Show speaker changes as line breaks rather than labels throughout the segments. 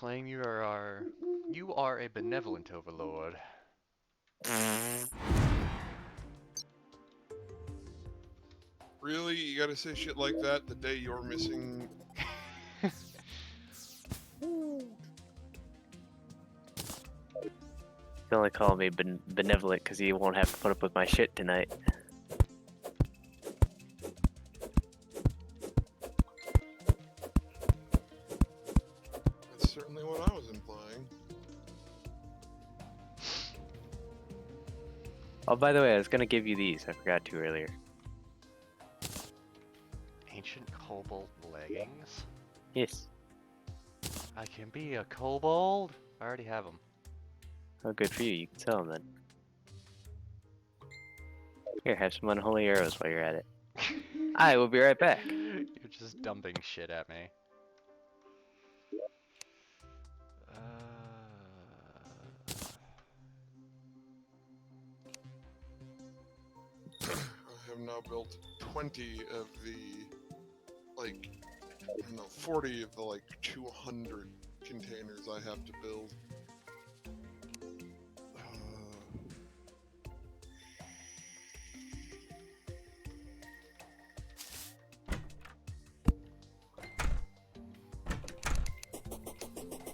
Flame, you are a benevolent overlord.
Really? You gotta say shit like that the day you're missing?
You only call me benevolent because you won't have to put up with my shit tonight.
That's certainly what I was implying.
Oh, by the way, I was gonna give you these. I forgot to earlier.
Ancient cobalt leggings?
Yes.
I can be a kobold? I already have them.
Oh, good for you. You can sell them then. Here, have some unholy arrows while you're at it. I will be right back.
You're just dumping shit at me.
I have now built 20 of the, like, I don't know, 40 of the, like, 200 containers I have to build.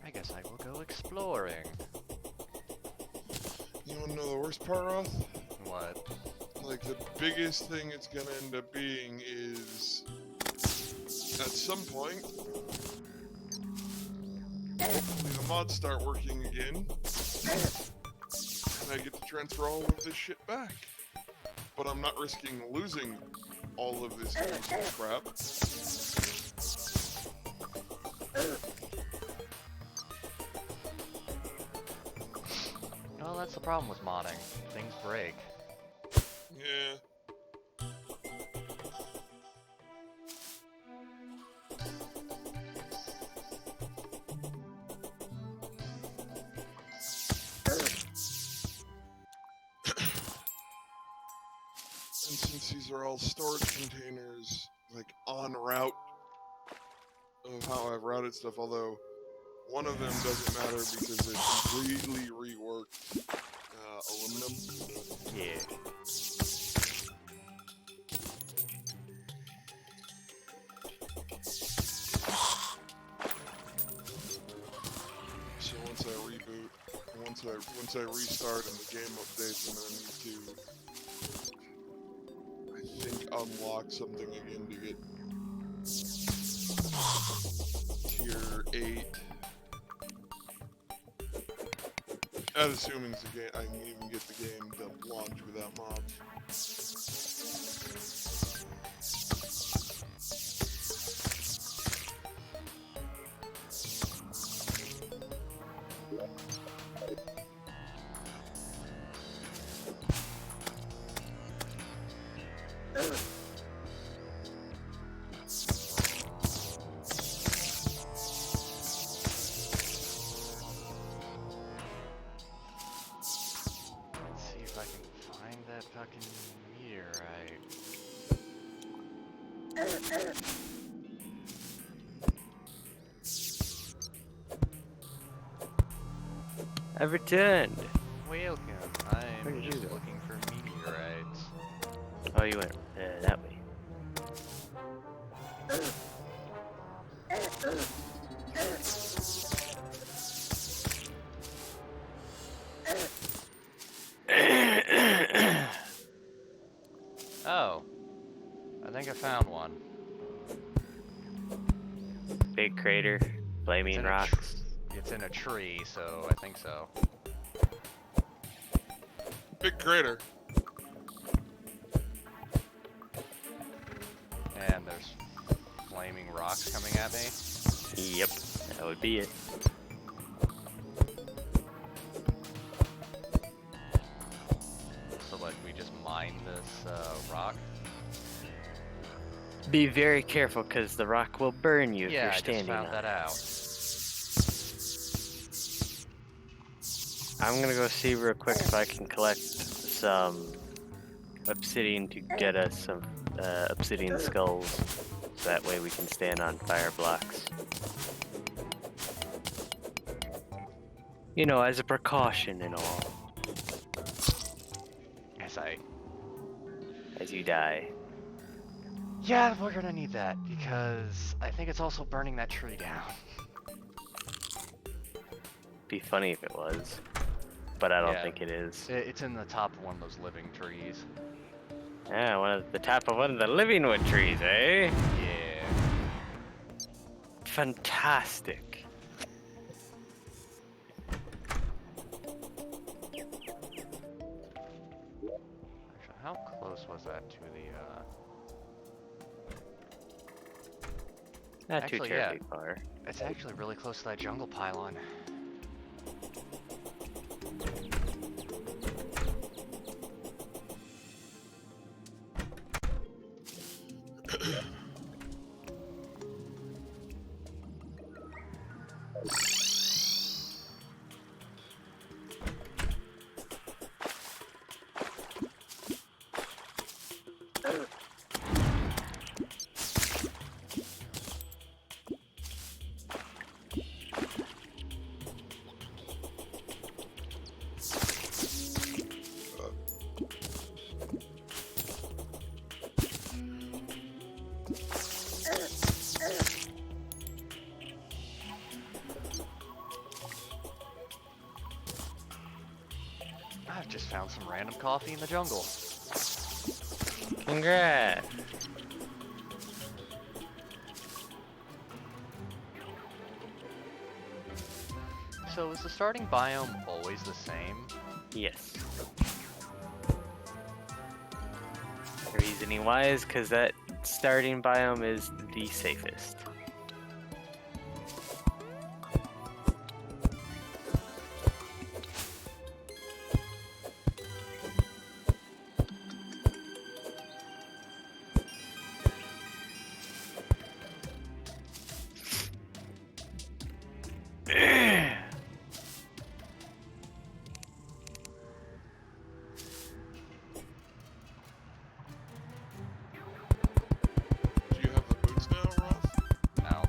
I guess I will go exploring.
You wanna know the worst part, Roth?
What?
Like, the biggest thing it's gonna end up being is, at some point, hopefully the mods start working again, and I get to transfer all of this shit back. But I'm not risking losing all of this crap.
Well, that's the problem with modding. Things break.
Yeah. And since these are all storage containers, like, en route of how I've routed stuff, although one of them doesn't matter because it's completely reworked aluminum.
Yeah.
So once I reboot, once I restart and the game updates, I'm gonna need to, I think, unlock something again to get tier 8. That assuming the game, I can even get the game to launch without mods.
Let's see if I can find that fucking meteorite.
I've returned.
Welcome.
Where
I'm
did you
just
go?
looking for meteorites.
Oh, you went that way.
Oh. I think I found one.
Big crater,
It's
flaming
in
rocks.
It's in a tree, so I think so.
Big crater.
And there's flaming rocks coming at me.
Yep, that would be it.
So like we just mine this rock.
Be very careful, because the rock will burn you if
Yeah,
you're
I just
standing
found
on
that
it.
out.
I'm gonna go see real quick if I can collect some obsidian to get us some obsidian skulls. So that way we can stand on fire blocks. You know, as a precaution and all, as you die.
Yeah, we're gonna need that because I think it's also burning that tree down.
Be funny if it was, but I don't
Yeah.
think it is.
It's in the top of one of those living trees.
Yeah, one of the top of one of the living wood trees, eh?
Yeah.
Fantastic.
Actually, how close was that to the,
Not
Actually,
too terribly far.
It's actually really close to that jungle pylon. I've just found some random coffee in the jungle.
Congrats.
So is the starting biome always the same?
Yes. Reasoning why is because that starting biome is the safest.
Do you have the boots now, Roth?
No.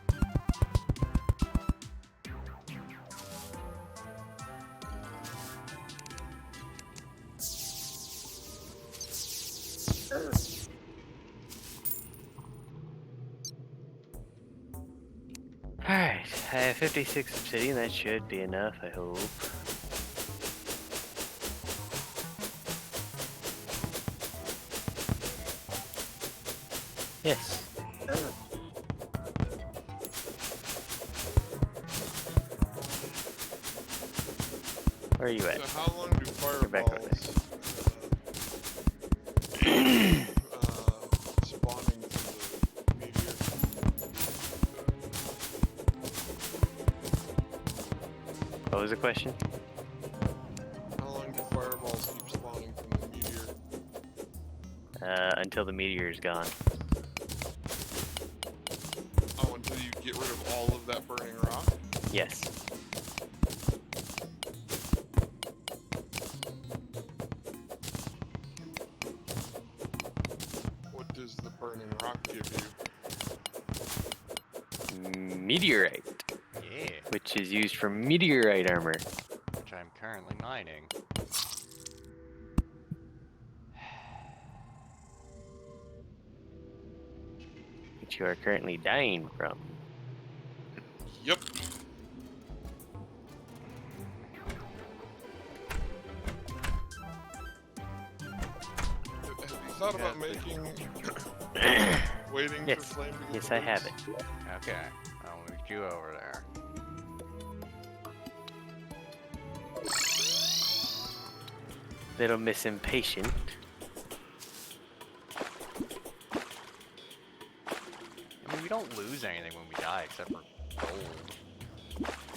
Alright, I have 56 obsidian, that should be enough, I hope. Yes. Where are you at?
So how long do
You're back over
fireballs spawning from the meteor?
What was the question?
How long do fireballs keep spawning from the meteor?
Until the meteor is gone.
Oh, until you get rid of all of that burning rock?
Yes.
What does the burning rock give you?
Meteorite,
Yeah.
which is used for meteorite armor.
Which I'm currently mining.
Which you are currently dying from.
Yep. Have you thought about making... waiting
Yes.
for flame to get
Yes,
the
I have
boots?
it.
Okay. I'll move you over there.
Little Miss Impatient.
I mean, we don't lose anything when we die except for gold.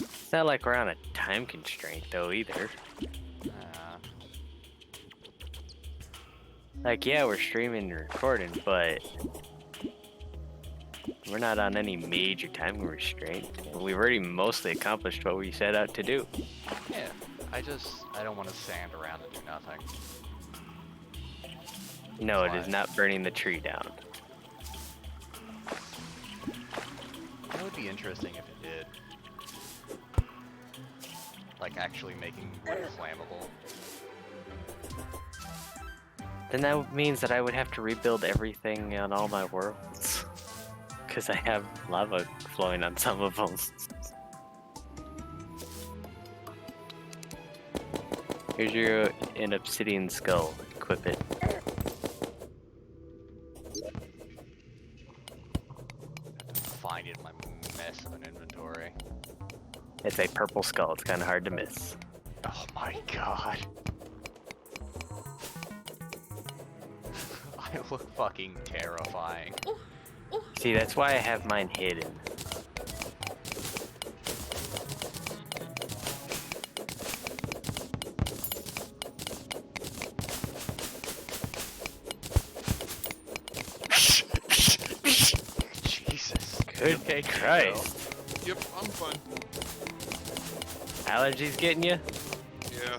It's not like we're on a time constraint though either. Like, yeah, we're streaming and recording, but we're not on any major time restraint. We've already mostly accomplished what we set out to do.
Yeah. I don't want to stand around and do nothing.
No, it
Why?
is not burning the tree down.
It would be interesting if it did. like actually making wood flammable.
Then that means that I would have to rebuild everything on all my worlds. Because I have lava flowing on some of them. Here's your an obsidian skull. Equip it.
Find it in my mess of an inventory.
It's a purple skull. It's kind of hard to miss.
Oh my god. I look fucking terrifying.
See, that's why I have mine hidden.
Jesus.
Good
Okay,
Christ.
Yep, I'm fine.
Allergies getting you?
Yeah.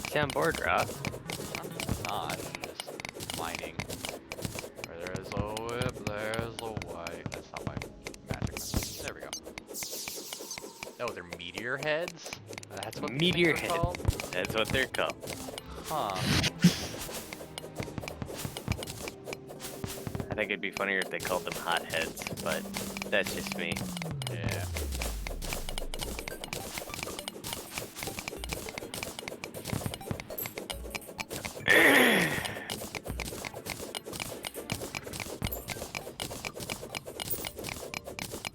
See, I'm bored, Rob.
I'm not just mining. Where there is a whip, there's a white. That's not my magic method. There we go. Oh, they're meteor heads? That's what these
Meteor
things are
head.
called?
That's what they're called.
Huh.
I think it'd be funnier if they called them hot heads, but that's just me.
Yeah.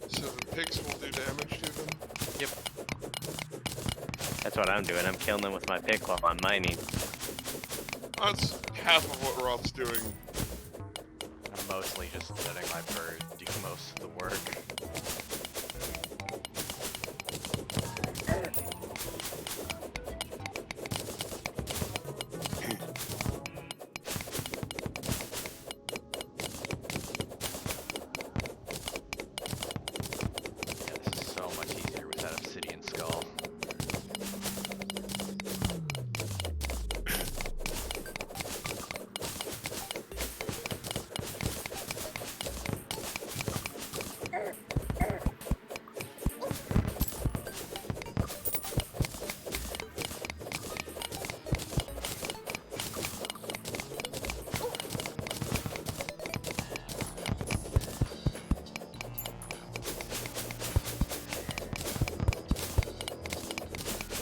So the picks will do damage to them.
Yep.
That's what I'm doing. I'm killing them with my pick while I'm mining.
That's half of what Rob's doing.
I'm mostly just letting my bird do most of the work. Yeah, this is so much easier with that obsidian skull.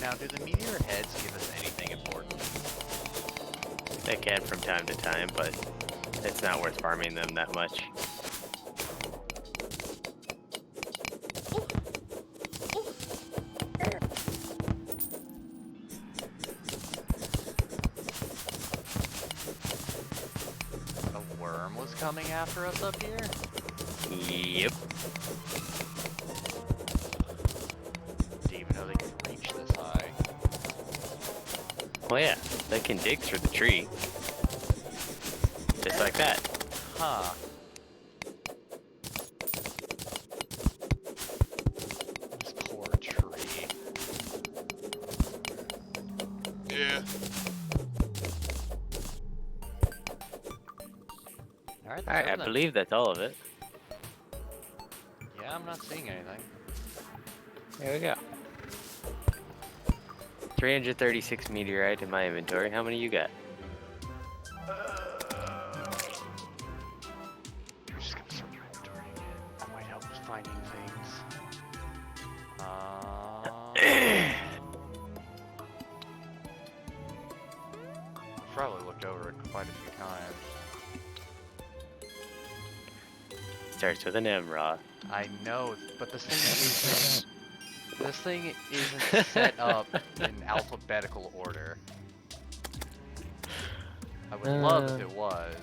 Now, do the meteor heads give us anything important?
They can from time to time, but it's not worth farming them that much.
A worm was coming after us up here?
Yep.
Didn't even know they could reach this high.
Well, yeah, they can dig through the tree. Just like that.
Huh. This poor tree.
Yeah.
Alright,
Alright, I believe that's all of it.
Yeah, I'm not seeing anything.
There we go. 336 meteorite in my inventory. How many you got?
I'm just gonna search your inventory again. That might help with finding things. Probably looked over it quite a few times.
Starts with an M, Roth.
I know, but this thing isn't set up in alphabetical order. I would love if it was.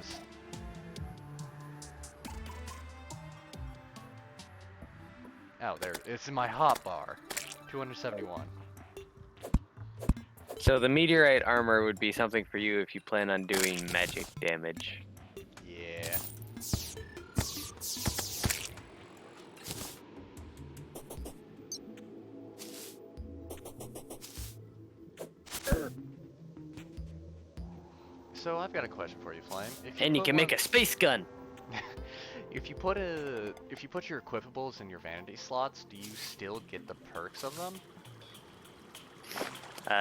Oh, there, it's in my hotbar. 271.
So the meteorite armor would be something for you if you plan on doing magic damage.
Yeah. So I've got a question for you, Flame.
And you can make a space gun.
If you put your equipables in your vanity slots, do you still get the perks of them?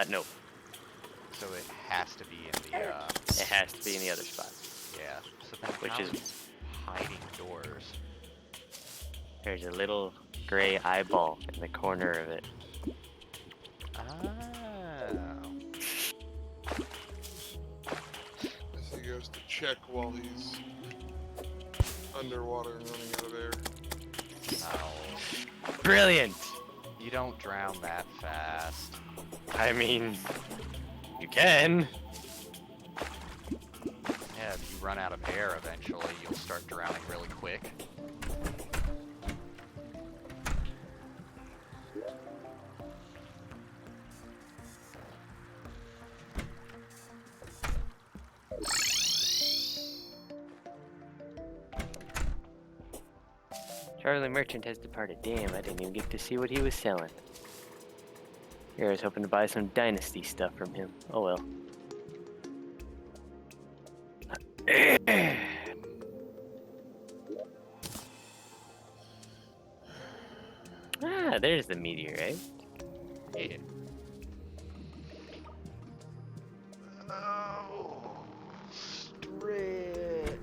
No.
So it has to be in the
It has to be in the other spot.
yeah. So then
Which
how
is-
are you hiding doors?
There's a little gray eyeball in the corner of it.
Oh.
As he goes to check while he's underwater and running out of air.
Oh.
Brilliant!
You don't drown that fast.
I mean, you can.
Yeah, if you run out of air eventually, you'll start drowning really quick.
Charlie Merchant has departed. Damn, I didn't even get to see what he was selling. Here, I was hoping to buy some Dynasty stuff from him. Oh well. Ah, there's the meteorite.
Yeah. Oh, stretch.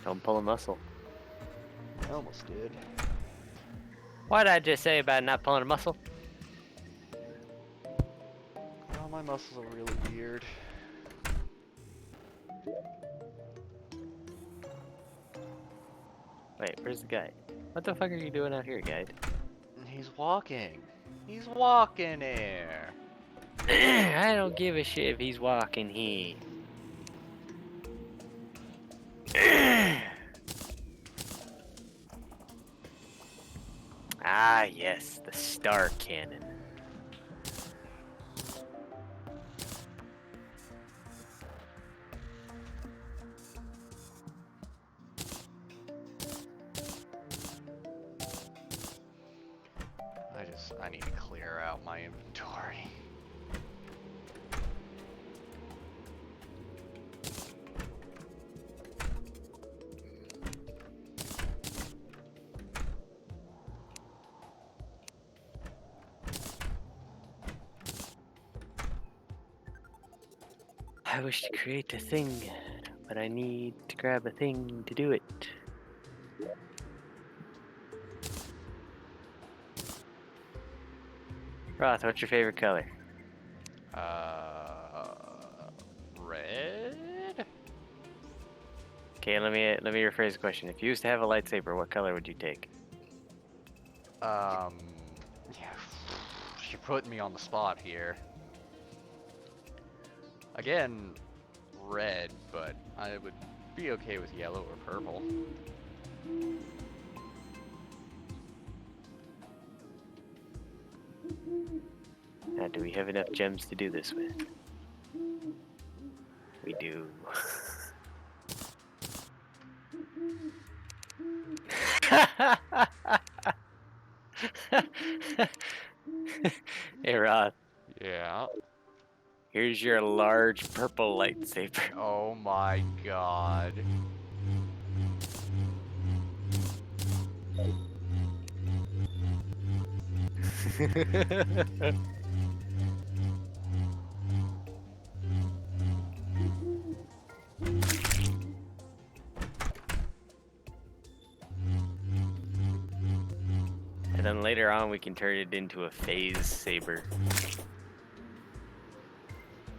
Don't pull a muscle.
I almost did.
What did I just say about not pulling a muscle?
Oh, my muscles are really weird.
Wait, where's the guide? What the fuck are you doing out here, guide?
He's walking. He's walking here.
I don't give a shit if he's walking here. Ah, yes, the star cannon.
I need to clear out my inventory.
I wish to create a thing, but I need to grab a thing to do it. Roth, what's your favorite color?
Red?
Okay, let me rephrase the question. If you used to have a lightsaber, what color would you take?
Yeah, you're putting me on the spot here. Again, red, but I would be okay with yellow or purple.
Now, do we have enough gems to do this with? We do. Hey, Roth.
Yeah.
Here's your large purple lightsaber.
Oh my god.
And then later on we can turn it into a phase saber.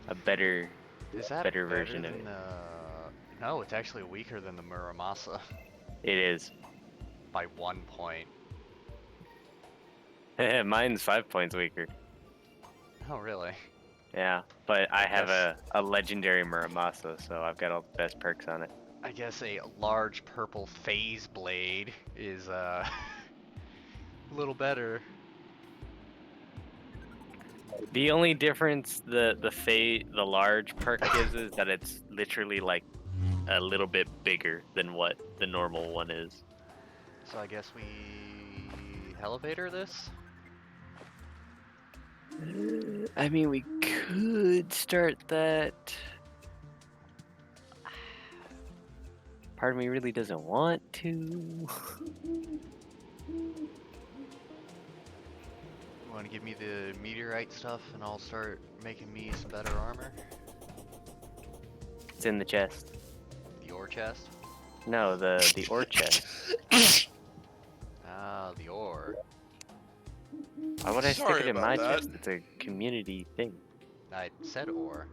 a better
Is that
better
better
version of
than
it.
No, it's actually weaker than the Muramasa
It is.
by 1 point.
Mine's 5 points weaker.
Oh, really?
Yeah, but I have
guess-
a legendary Muramasa, so I've got all the best perks on it.
I guess a large purple phase blade is a little better.
The only difference the large perk gives is that it's literally like a little bit bigger than what the normal one is.
So I guess we elevator this?
I mean, we could start that. Part of me really doesn't want to.
You want to give me the meteorite stuff and I'll start making me some better armor?
It's in the chest.
The ore chest?
No, the ore chest.
Ah, the ore.
Why would I stick
Sorry
it in
about
my
that.
chest? It's a community thing.
I said ore.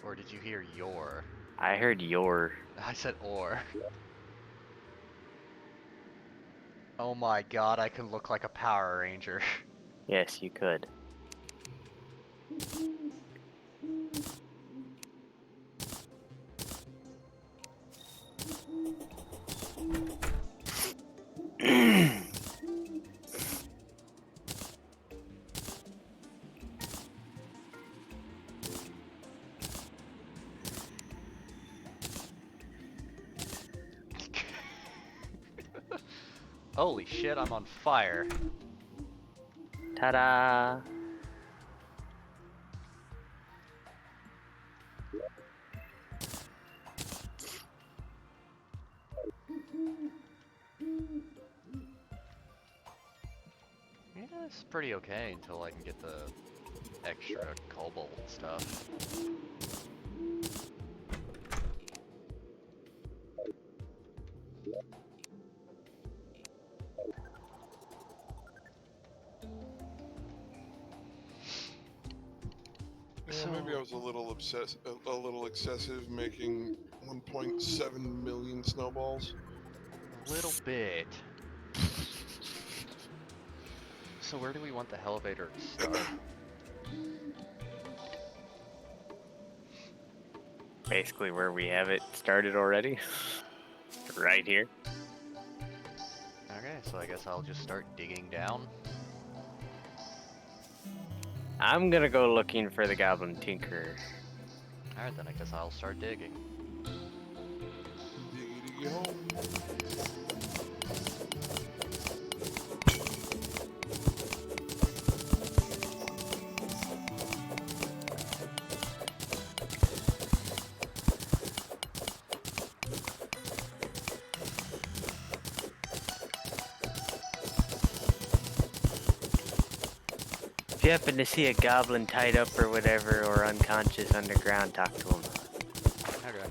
Or did you hear your?
I heard your.
I said ore. Oh my god, I can look like a Power Ranger.
Yes, you could.
Holy shit, I'm on fire.
Ta-da!
Yeah, it's pretty okay until I can get the extra cobalt stuff.
Yeah, maybe I was a little a little excessive making 1.7 million snowballs.
A little bit. So where do we want the elevator to start?
Basically where we have it started already. Right here.
Okay, so I guess I'll just start digging down.
I'm gonna go looking for the Goblin Tinkerer.
Alright, then I guess I'll start digging.
Diggity home.
If you happen to see a goblin tied up or whatever, or unconscious underground, talk to him.
Okay.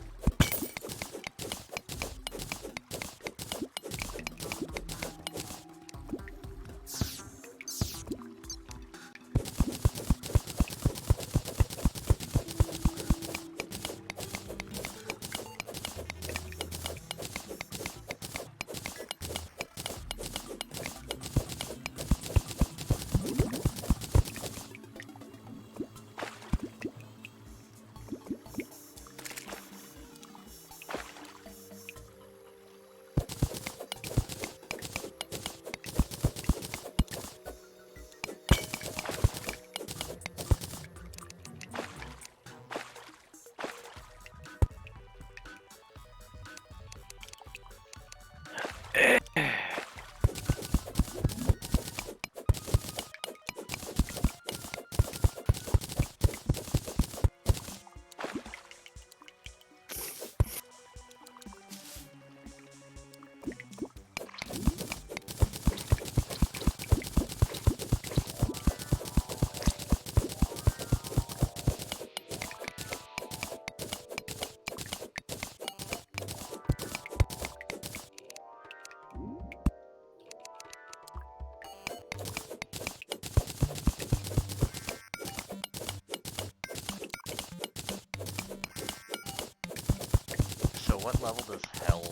what level does hell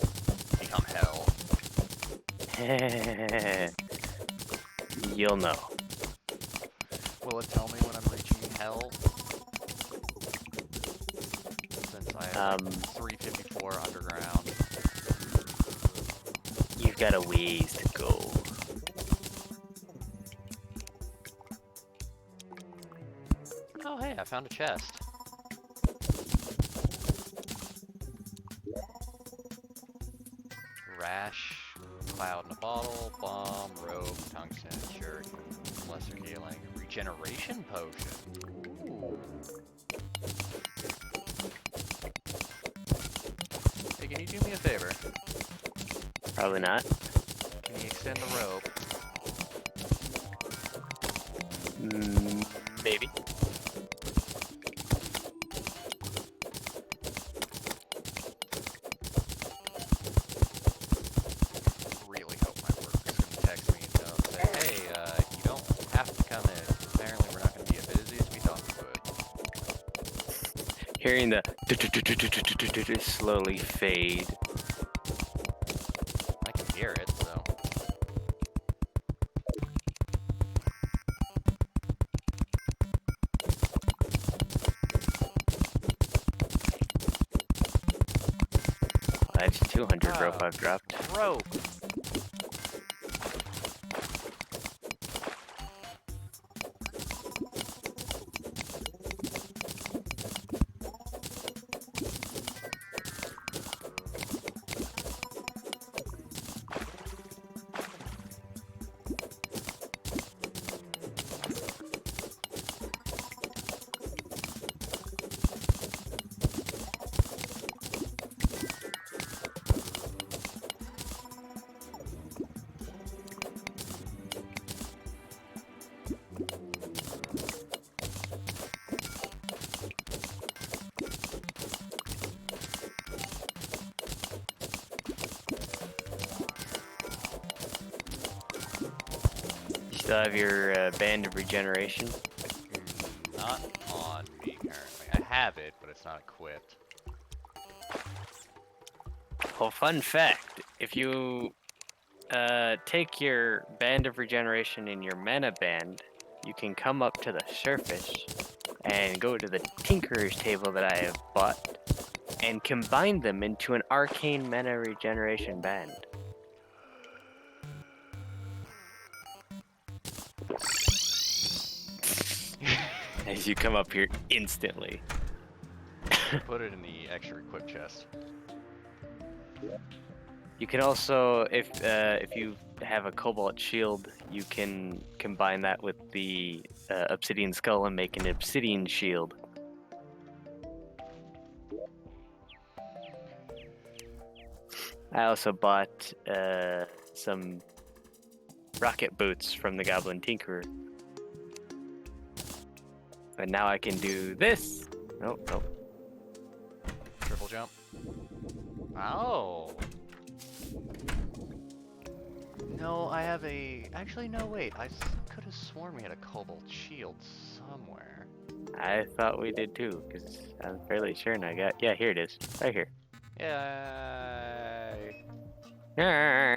become hell?
You'll know.
Will it tell me when I'm reaching hell? Since I have like 354 underground.
You've got a ways to go.
Oh hey, I found a chest. Rash, cloud in a bottle, bomb, rope, tungsten, shirt, lesser healing, regeneration potion. Ooh. Hey, can you do me a favor?
Probably not.
Can you extend the rope?
Maybe.
Really hope my worker's gonna text me and say, hey, you don't have to come in. Apparently we're not gonna be as busy as we thought we would.
Hearing the slowly fade.
I can hear it, so.
That's 200 rope I've dropped.
Rope!
You still have your band of regeneration?
Not on me currently. I have it, but it's not equipped.
Well, fun fact, if you take your band of regeneration in your mana band, you can come up to the surface and go to the Tinkerer's table that I have bought and combine them into an arcane mana regeneration band. As you come up here instantly.
Put it in the extra equip chest.
You can also, if you have a cobalt shield, you can combine that with the obsidian skull and make an obsidian shield. I also bought some rocket boots from the Goblin Tinkerer. But now I can do this. Nope, nope.
Triple jump. Oh. No, I have a... Actually, no, wait. I could have sworn we had a cobalt shield somewhere.
I thought we did too, because I'm fairly sure I got... Yeah, here it is. Right here.
Yay.
Yay!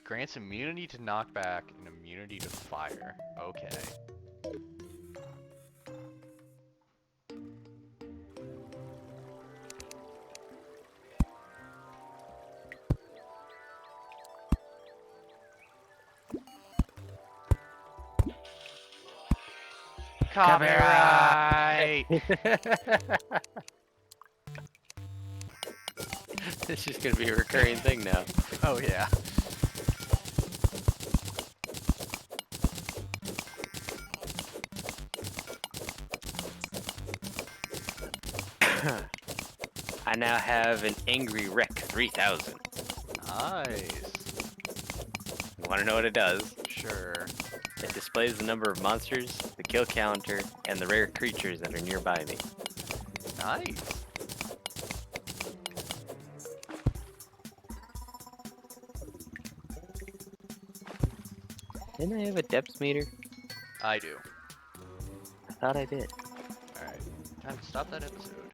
Grants immunity to knockback and immunity to fire. Okay. Copyright!
This is gonna be a recurring thing now.
Oh yeah.
I now have an Angry Wreck 3000.
Nice.
You wanna know what it does?
Sure.
It displays the number of monsters, the kill counter, and the rare creatures that are nearby me.
Nice.
Didn't I have a depth meter?
I do.
thought I did.
Alright. Time to stop that episode.